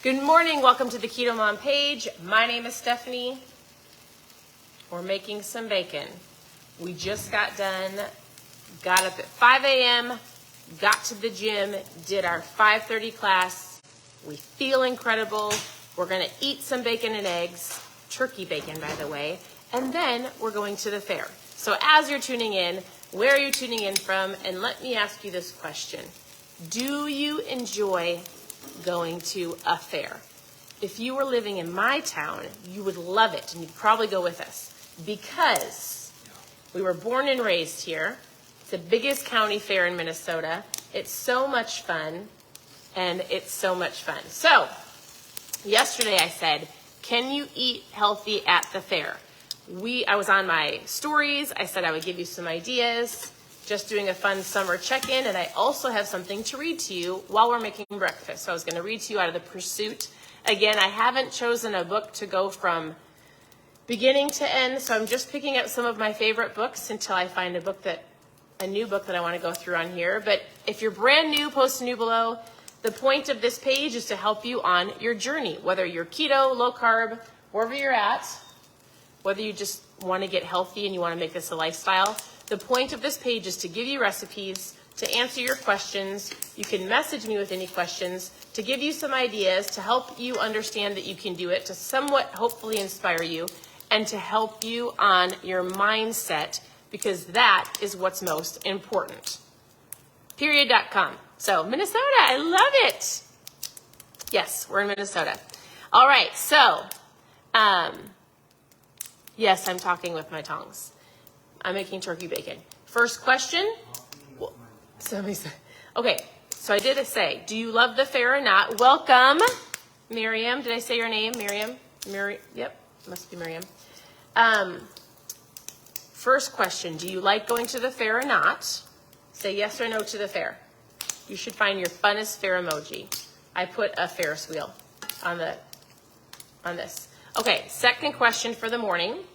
Good morning, welcome to the KetoMom page. My name is Stephanie. We're making some bacon. We just got done, got up at 5 a.m., got to the gym, did our 5:30 class. We feel incredible. We're gonna eat some bacon and eggs, turkey bacon by the way, and then we're going to the fair. So as you're tuning in, where are you tuning in from? And let me ask you this question. Do you enjoy going to a fair? If you were living in my town, you would love it and you'd probably go with us because we were born and raised here. It's the biggest county fair in Minnesota. It's so much fun and it's so much fun. So yesterday I said, can you eat healthy at the fair? I was on my stories. I said I would give you some ideas. Just doing a fun summer check-in, and I also have something to read to you while we're making breakfast. So I was going to read to you out of The Pursuit. Again, I haven't chosen a book to go from beginning to end, so I'm just picking up some of my favorite books until I find a new book that I want to go through on here. But if you're brand new, post new below. The point of this page is to help you on your journey, whether you're keto, low carb, wherever you're at, whether you just want to get healthy and you want to make this a lifestyle. The point of this page is to give you recipes, to answer your questions. You can message me with any questions, to give you some ideas, to help you understand that you can do it, to somewhat hopefully inspire you, and to help you on your mindset, because that is what's most important. Period.com. So Minnesota, I love it. Yes, we're in Minnesota. All right, so yes, I'm talking with my tongues. I'm making turkey bacon. First question. Well, somebody said, okay, so I did say, do you love the fair or not? Welcome, Miriam. Did I say your name? Miriam? Yep, must be Miriam. First question, do you like going to the fair or not? Say yes or no to the fair. You should find your funnest fair emoji. I put a Ferris wheel on this. Okay, second question for the morning.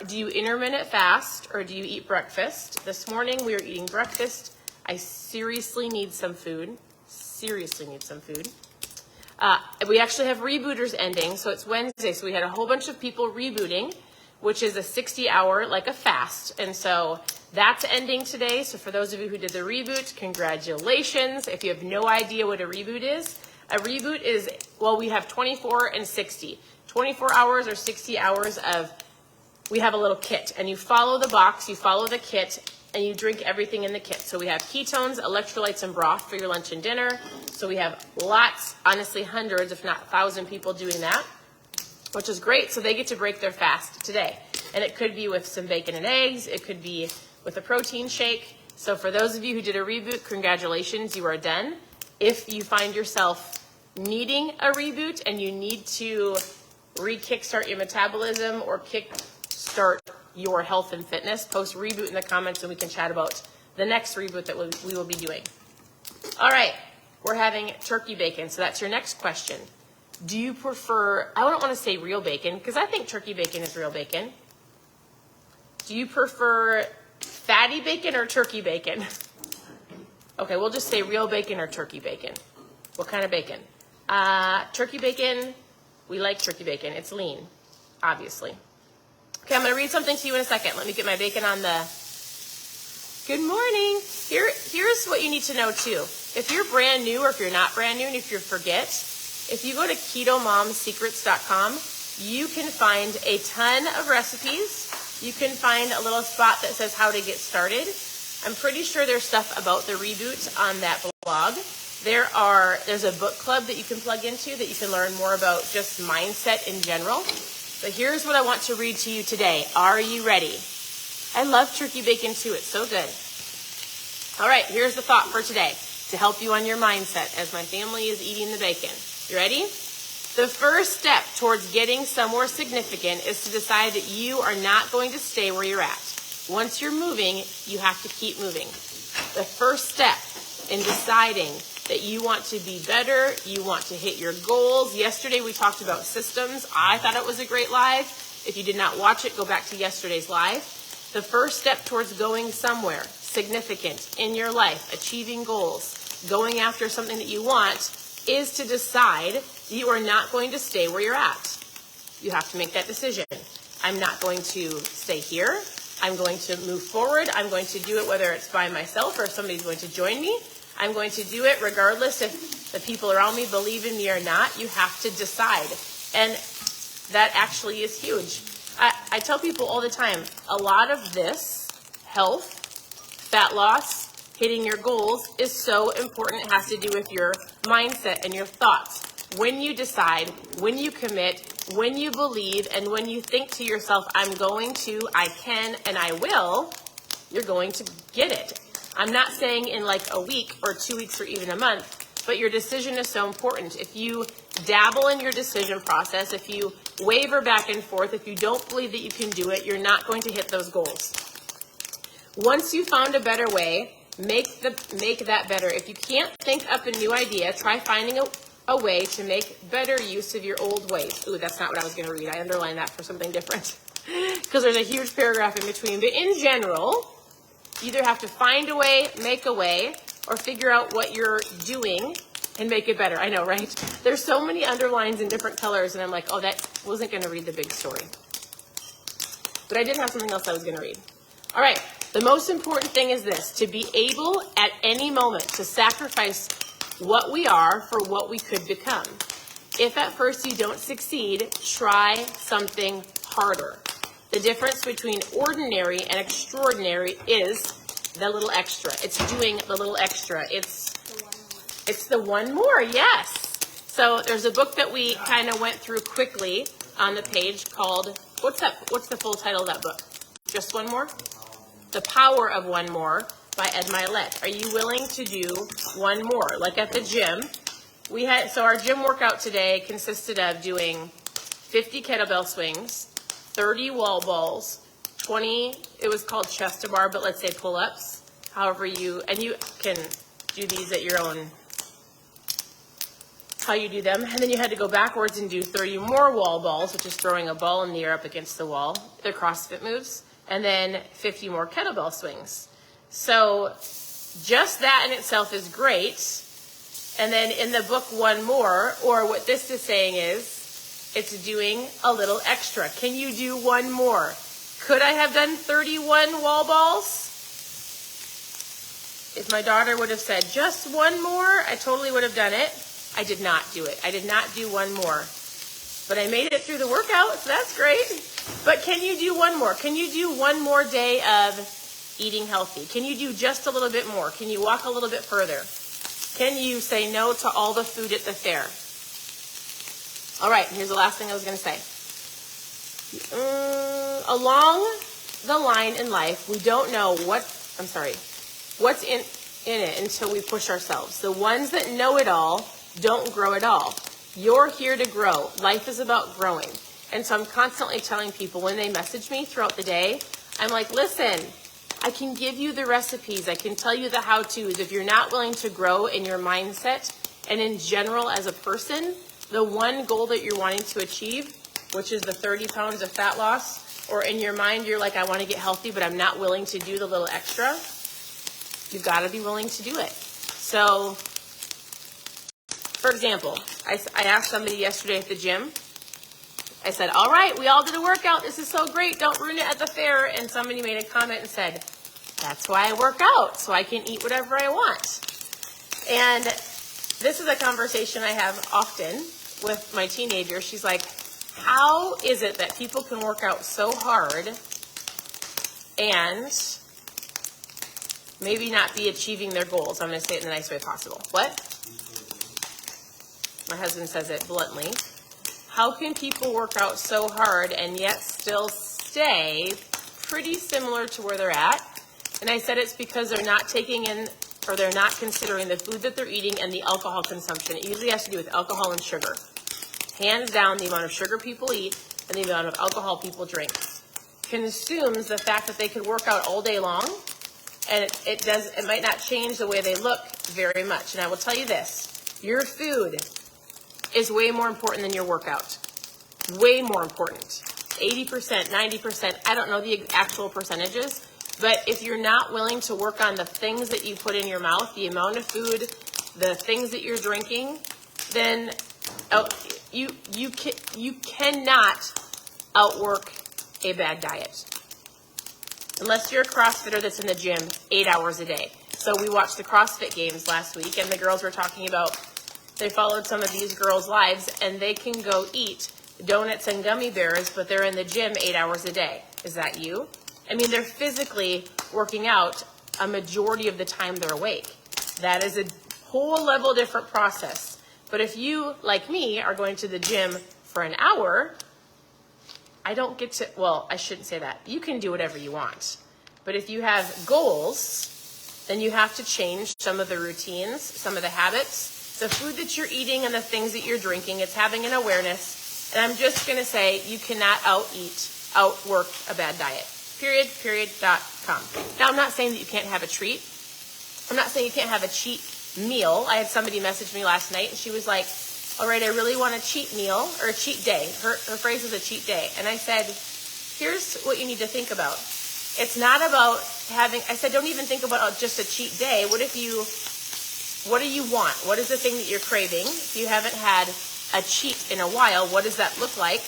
Do you intermittent fast or do you eat breakfast? This morning we are eating breakfast. I seriously need some food. We actually have rebooters ending, so it's Wednesday. So we had a whole bunch of people rebooting, which is a 60-hour, like a fast. And so that's ending today. So for those of you who did the reboot, congratulations. If you have no idea what a reboot is well, we have 24 and 60. 24 hours or 60 hours of, we have a little kit, and you follow the box, you follow the kit, and you drink everything in the kit. So we have ketones, electrolytes, and broth for your lunch and dinner. So we have lots, honestly hundreds, if not 1,000 people doing that, which is great. So they get to break their fast today. And it could be with some bacon and eggs. It could be with a protein shake. So for those of you who did a reboot, congratulations, you are done. If you find yourself needing a reboot and you need to re-kickstart your metabolism or kickstart your health and fitness, post reboot in the comments and we can chat about the next reboot that we will be doing. All right, we're having turkey bacon, so that's your next question. Do you prefer, I don't want to say real bacon because I think turkey bacon is real bacon. Do you prefer fatty bacon or turkey bacon? Okay, we'll just say real bacon or turkey bacon. What kind of bacon? Turkey bacon, we like turkey bacon. It's lean, obviously. Okay, I'm going to read something to you in a second. Let me get my bacon on the... Good morning. Here's what you need to know, too. If you're brand new or if you're not brand new and if you forget, if you go to KetoMomSecrets.com, you can find a ton of recipes. You can find a little spot that says how to get started. I'm pretty sure there's stuff about the reboot on that blog. There's a book club that you can plug into that you can learn more about just mindset in general. But here's what I want to read to you today. Are you ready? I love turkey bacon too. It's so good. All right, here's the thought for today to help you on your mindset as my family is eating the bacon. You ready? The first step towards getting somewhere significant is to decide that you are not going to stay where you're at. Once you're moving, you have to keep moving. The first step in deciding that you want to be better, you want to hit your goals. Yesterday we talked about systems. I thought it was a great live. If you did not watch it, go back to yesterday's live. The first step towards going somewhere significant in your life, achieving goals, going after something that you want, is to decide you are not going to stay where you're at. You have to make that decision. I'm not going to stay here. I'm going to move forward. I'm going to do it whether it's by myself or if somebody's going to join me. I'm going to do it regardless if the people around me believe in me or not. You have to decide. And that actually is huge. I tell people all the time, a lot of this, health, fat loss, hitting your goals, is so important. It has to do with your mindset and your thoughts. When you decide, when you commit, when you believe, and when you think to yourself, I'm going to, I can, and I will, you're going to get it. I'm not saying in like a week or 2 weeks or even a month, but your decision is so important. If you dabble in your decision process, if you waver back and forth, if you don't believe that you can do it, you're not going to hit those goals. Once you found a better way, make that better. If you can't think up a new idea, try finding a way to make better use of your old ways. Ooh, that's not what I was going to read. I underlined that for something different because there's a huge paragraph in between. But in general, you either have to find a way, make a way, or figure out what you're doing and make it better. I know, right? There's so many underlines in different colors, and I'm like, oh, that wasn't going to read the big story. But I did have something else I was going to read. All right. The most important thing is this: to be able at any moment to sacrifice what we are for what we could become. If at first you don't succeed, try something harder. The difference between ordinary and extraordinary is the little extra. It's doing the little extra. It's the one more, yes. So there's a book that we kind of went through quickly on the page called, what's the full title of that book? Just One More? The Power of One More by Ed Milet. Are you willing to do one more? Like at the gym, so our gym workout today consisted of doing 50 kettlebell swings, 30 wall balls, 20, it was called chest to bar, but let's say pull-ups. However you can do these at your own, how you do them. And then you had to go backwards and do 30 more wall balls, which is throwing a ball in the air up against the wall. They're CrossFit moves. And then 50 more kettlebell swings. So just that in itself is great. And then in the book One More, or what this is saying is, it's doing a little extra. Can you do one more? Could I have done 31 wall balls? If my daughter would have said just one more, I totally would have done it. I did not do it. I did not do one more. But I made it through the workout, so that's great. But can you do one more? Can you do one more day of eating healthy? Can you do just a little bit more? Can you walk a little bit further? Can you say no to all the food at the fair? All right, here's the last thing I was going to say. Along the line in life, we don't know what's in it until we push ourselves. The ones that know it all don't grow at all. You're here to grow. Life is about growing. And so I'm constantly telling people when they message me throughout the day, I'm like, listen, I can give you the recipes. I can tell you the how-tos. If you're not willing to grow in your mindset and in general as a person, the one goal that you're wanting to achieve, which is the 30 pounds of fat loss, or in your mind, you're like, I want to get healthy, but I'm not willing to do the little extra, you've got to be willing to do it. So, for example, I asked somebody yesterday at the gym, I said, all right, we all did a workout. This is so great. Don't ruin it at the fair. And somebody made a comment and said, that's why I work out, so I can eat whatever I want. And this is a conversation I have often with my teenager. She's like, how is it that people can work out so hard and maybe not be achieving their goals? I'm going to say it in the nice way possible. What? My husband says it bluntly. How can people work out so hard and yet still stay pretty similar to where they're at? And I said it's because they're not taking in, or they're not considering the food that they're eating and the alcohol consumption. It usually has to do with alcohol and sugar. Hands down, the amount of sugar people eat and the amount of alcohol people drink consumes the fact that they could work out all day long, and it might not change the way they look very much. And I will tell you this, your food is way more important than your workout. Way more important. 80%, 90%, I don't know the actual percentages, but if you're not willing to work on the things that you put in your mouth, the amount of food, the things that you're drinking, then you cannot outwork a bad diet. Unless you're a CrossFitter that's in the gym 8 hours a day. So we watched the CrossFit games last week, and the girls were talking about, they followed some of these girls' lives, and they can go eat donuts and gummy bears, but they're in the gym 8 hours a day. Is that you? I mean, they're physically working out a majority of the time they're awake. That is a whole level different process. But if you, like me, are going to the gym for an hour, I don't get to, well, I shouldn't say that. You can do whatever you want. But if you have goals, then you have to change some of the routines, some of the habits, the food that you're eating and the things that you're drinking. It's having an awareness. And I'm just going to say you cannot outwork a bad diet. Period.com. Now, I'm not saying that you can't have a treat. I'm not saying you can't have a cheat meal. I had somebody message me last night, and she was like, all right, I really want a cheat meal or a cheat day. Her phrase was a cheat day. And I said, here's what you need to think about. It's not about having, I said, don't even think about just a cheat day. What do you want? What is the thing that you're craving? If you haven't had a cheat in a while, what does that look like?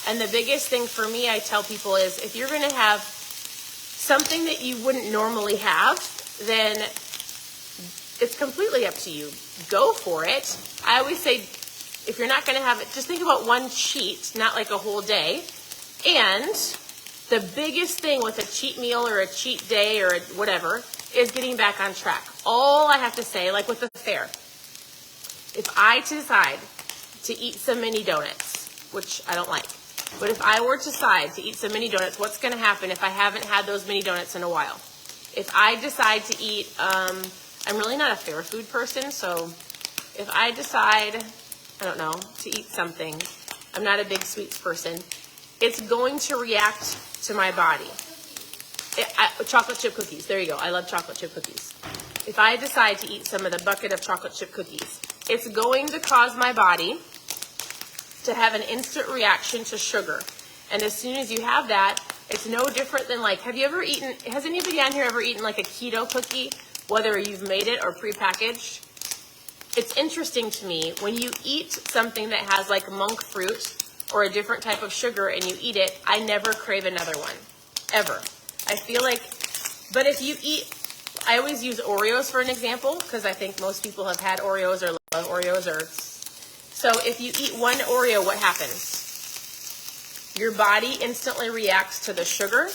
And the biggest thing for me, I tell people, is if you're going to have something that you wouldn't normally have, then it's completely up to you. Go for it. I always say, if you're not going to have it, just think about one cheat, not like a whole day. And the biggest thing with a cheat meal or a cheat day or whatever is getting back on track. All I have to say, like with the fair, if I decide to eat some mini donuts, which I don't like, but if I were to decide to eat some mini donuts, what's going to happen if I haven't had those mini donuts in a while? If I decide to eat, I'm really not a fair food person, so if I decide, I don't know, to eat something, I'm not a big sweets person, it's going to react to my body. Chocolate chip cookies, there you go, I love chocolate chip cookies. If I decide to eat some of the bucket of chocolate chip cookies, it's going to cause my body to have an instant reaction to sugar. And as soon as you have that, it's no different than like, has anybody on here ever eaten like a keto cookie, whether you've made it or prepackaged? It's interesting to me, when you eat something that has like monk fruit or a different type of sugar and you eat it, I never crave another one, ever. I feel like, but if you eat, I always use Oreos for an example, because I think most people have had Oreos or love Oreos. So if you eat one Oreo, what happens? Your body instantly reacts to the sugar,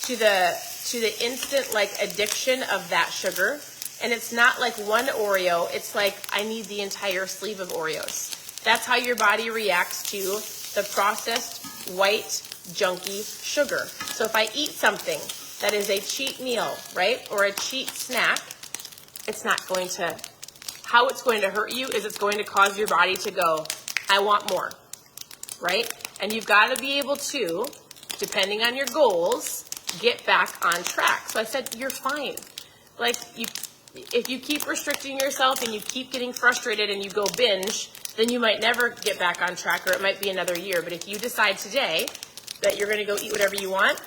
to the instant like addiction of that sugar. And it's not like one Oreo, it's like I need the entire sleeve of Oreos. That's how your body reacts to the processed white junky sugar. So if I eat something that is a cheat meal, right, or a cheat snack, it's not going to, how it's going to hurt you is it's going to cause your body to go, I want more, right? And you've got to be able to, depending on your goals, get back on track. So I said, you're fine. Like, if you keep restricting yourself and you keep getting frustrated and you go binge, then you might never get back on track, or it might be another year. But if you decide today that you're going to go eat whatever you want,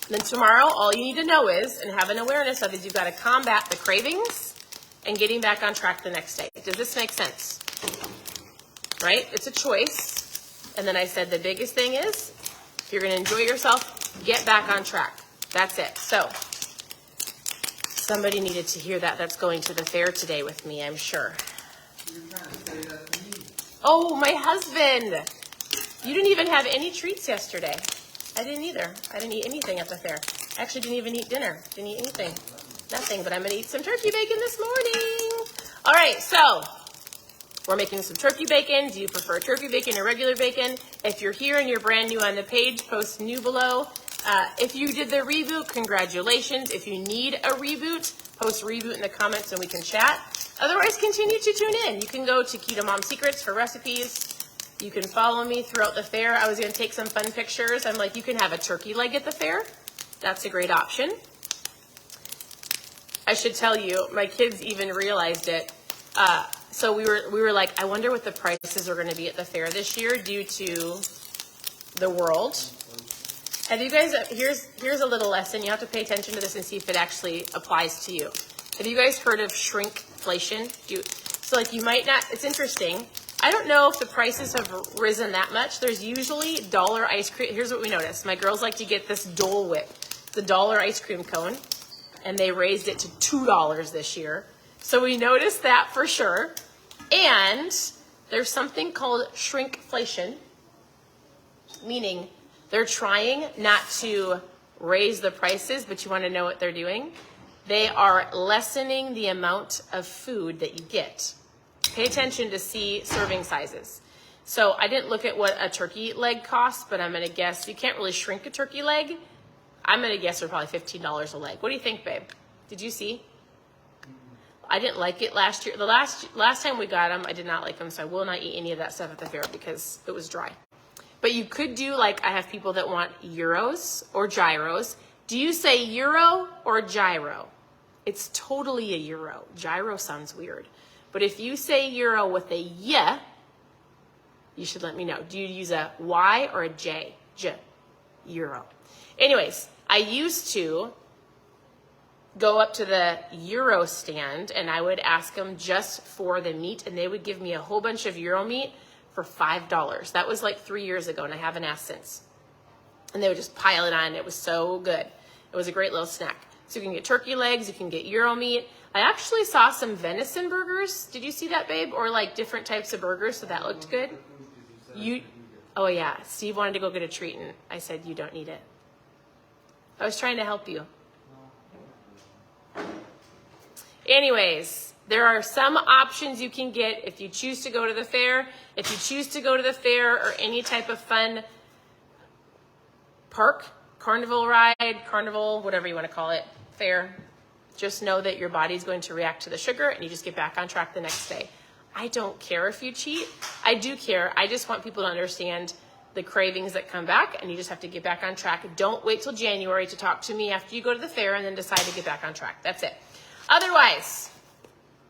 then tomorrow all you need to know is, and have an awareness of, is you've got to combat the cravings and getting back on track the next day. Does this make sense? Right? It's a choice. And then I said the biggest thing is, if you're going to enjoy yourself, get back on track. That's it. So somebody needed to hear that. That's going to the fair today with me, I'm sure. Oh, my husband. You didn't even have any treats yesterday. I didn't either. I didn't eat anything at the fair. I actually didn't even eat dinner. Didn't eat anything. Nothing, but I'm going to eat some turkey bacon this morning. All right, so we're making some turkey bacon. Do you prefer turkey bacon or regular bacon? If you're here and you're brand new on the page, post new below. If you did the reboot, congratulations. If you need a reboot, post reboot in the comments and we can chat. Otherwise, continue to tune in. You can go to KetoMom Secrets for recipes. You can follow me throughout the fair. I was going to take some fun pictures. I'm like, you can have a turkey leg at the fair. That's a great option. I should tell you, my kids even realized it. So we were like, I wonder what the prices are going to be at the fair this year due to the world. Have you guys, here's a little lesson. You have to pay attention to this and see if it actually applies to you. Have you guys heard of shrinkflation? So like you might not, it's interesting. I don't know if the prices have risen that much. There's usually dollar ice cream. Here's what we noticed. My girls like to get this Dole Whip, the dollar ice cream cone, and they raised it to $2 this year. So we noticed that for sure. And there's something called shrinkflation, meaning they're trying not to raise the prices, but you want to know what they're doing? They are lessening the amount of food that you get. Pay attention to see serving sizes. So I didn't look at what a turkey leg costs, but I'm going to guess you can't really shrink a turkey leg. I'm going to guess they're probably $15 a leg. What do you think, babe? Did you see? I didn't like it last year. The last time we got them, I did not like them, so I will not eat any of that stuff at the fair because it was dry. But you could do, like, I have people that want gyros or gyros. Do you say euro or gyro? It's totally a euro. Gyro sounds weird. But if you say euro with a y, you should let me know. Do you use a y or a j? J, euro. Anyways, I used to go up to the Euro stand and I would ask them just for the meat and they would give me a whole bunch of Euro meat for $5. That was like 3 years ago and I haven't asked since. And they would just pile it on. It was so good. It was a great little snack. So you can get turkey legs, you can get Euro meat. I actually saw some venison burgers. Did you see that, babe? Or like different types of burgers, so that looked good. Oh yeah, Steve wanted to go get a treat and I said, you don't need it. I was trying to help you. Anyways, there are some options you can get if you choose to go to the fair. If you choose to go to the fair or any type of fun park, carnival ride, carnival, whatever you want to call it, fair, just know that your body's going to react to the sugar and you just get back on track the next day. I don't care if you cheat. I do care. I just want people to understand the cravings that come back and you just have to get back on track. Don't wait till January to talk to me after you go to the fair and then decide to get back on track. That's it. Otherwise,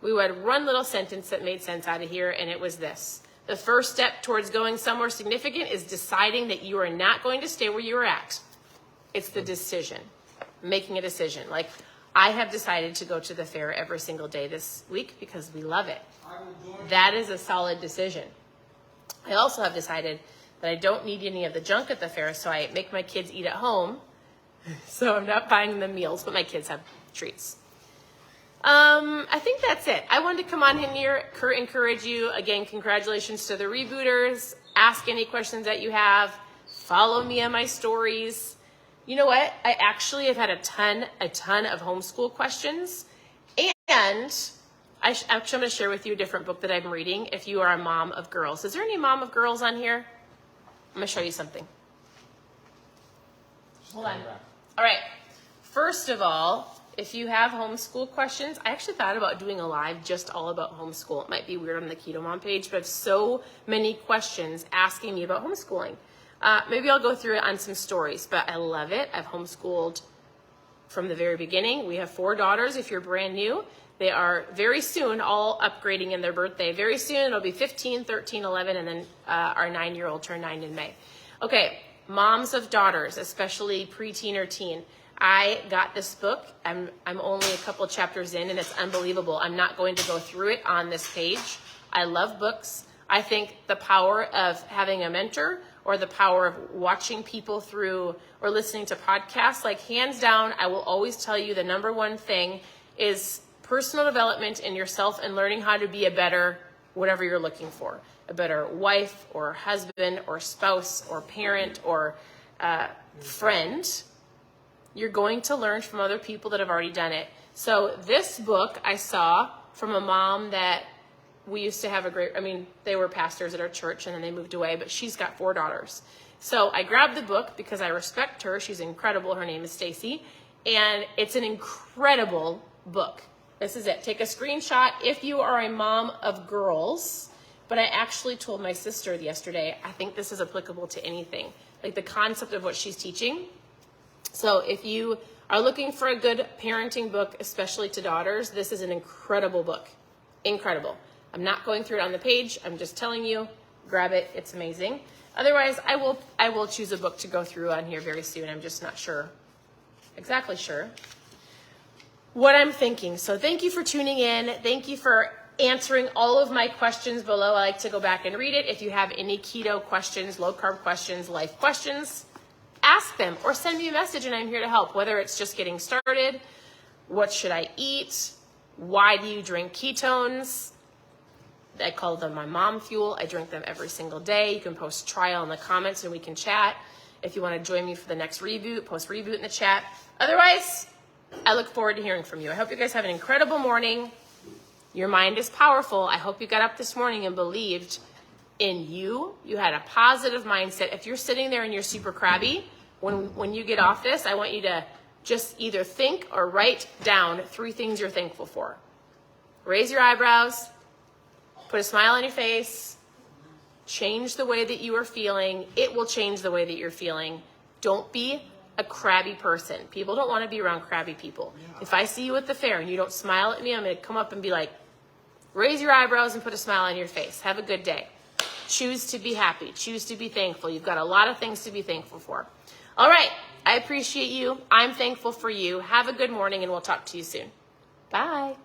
we had one little sentence that made sense out of here, and it was this. The first step towards going somewhere significant is deciding that you are not going to stay where you are at. It's the decision, making a decision. Like, I have decided to go to the fair every single day this week because we love it. That is a solid decision. I also have decided that I don't need any of the junk at the fair, so I make my kids eat at home. So I'm not buying them meals, but my kids have treats. I think that's it. I wanted to come on in here, encourage you. Again, congratulations to the rebooters. Ask any questions that you have. Follow me on my stories. You know what? I actually have had a ton of homeschool questions. And I'm going to share with you a different book that I'm reading if you are a mom of girls. Is there any mom of girls on here? I'm going to show you something. Hold on. All right. First of all, if you have homeschool questions, I actually thought about doing a live just all about homeschool. It might be weird on the KetoMom page, but I have so many questions asking me about homeschooling. Maybe I'll go through it on some stories, but I love it. I've homeschooled from the very beginning. We have 4 daughters if you're brand new. They are very soon all upgrading in their birthday. Very soon it'll be 15, 13, 11, and then our 9-year-old turned 9 in May. Okay, moms of daughters, especially preteen or teen. I got this book. I'm only a couple chapters in and it's unbelievable. I'm not going to go through it on this page. I love books. I think the power of having a mentor or the power of watching people through or listening to podcasts, like hands down, I will always tell you the number one thing is personal development in yourself and learning how to be a better, whatever you're looking for, a better wife or husband or spouse or parent or friend. You're going to learn from other people that have already done it. So this book I saw from a mom that we used to have they were pastors at our church and then they moved away, but she's got 4 daughters. So I grabbed the book because I respect her. She's incredible. Her name is Stacy. And it's an incredible book. This is it. Take a screenshot if you are a mom of girls. But I actually told my sister yesterday, I think this is applicable to anything. Like the concept of what she's teaching. So if you are looking for a good parenting book, especially to daughters, this is an incredible book. Incredible. I'm not going through it on the page. I'm just telling you, grab it. It's amazing. Otherwise, I will choose a book to go through on here very soon. I'm just not exactly sure what I'm thinking. So thank you for tuning in. Thank you for answering all of my questions below. I like to go back and read it. If you have any keto questions, low carb questions, life questions, ask them or send me a message and I'm here to help. Whether it's just getting started, what should I eat? Why do you drink ketones? I call them my mom fuel. I drink them every single day. You can post trial in the comments and we can chat. If you want to join me for the next reboot, post reboot in the chat. Otherwise, I look forward to hearing from you. I hope you guys have an incredible morning. Your mind is powerful. I hope you got up this morning and believed in you. You had a positive mindset. If you're sitting there and you're super crabby, when you get off this, I want you to just either think or write down 3 things you're thankful for. Raise your eyebrows. Put a smile on your face. Change the way that you are feeling. It will change the way that you're feeling. Don't be a crabby person. People don't want to be around crabby people. If I see you at the fair and you don't smile at me, I'm going to come up and be like, raise your eyebrows and put a smile on your face. Have a good day. Choose to be happy. Choose to be thankful. You've got a lot of things to be thankful for. All right. I appreciate you. I'm thankful for you. Have a good morning and we'll talk to you soon. Bye.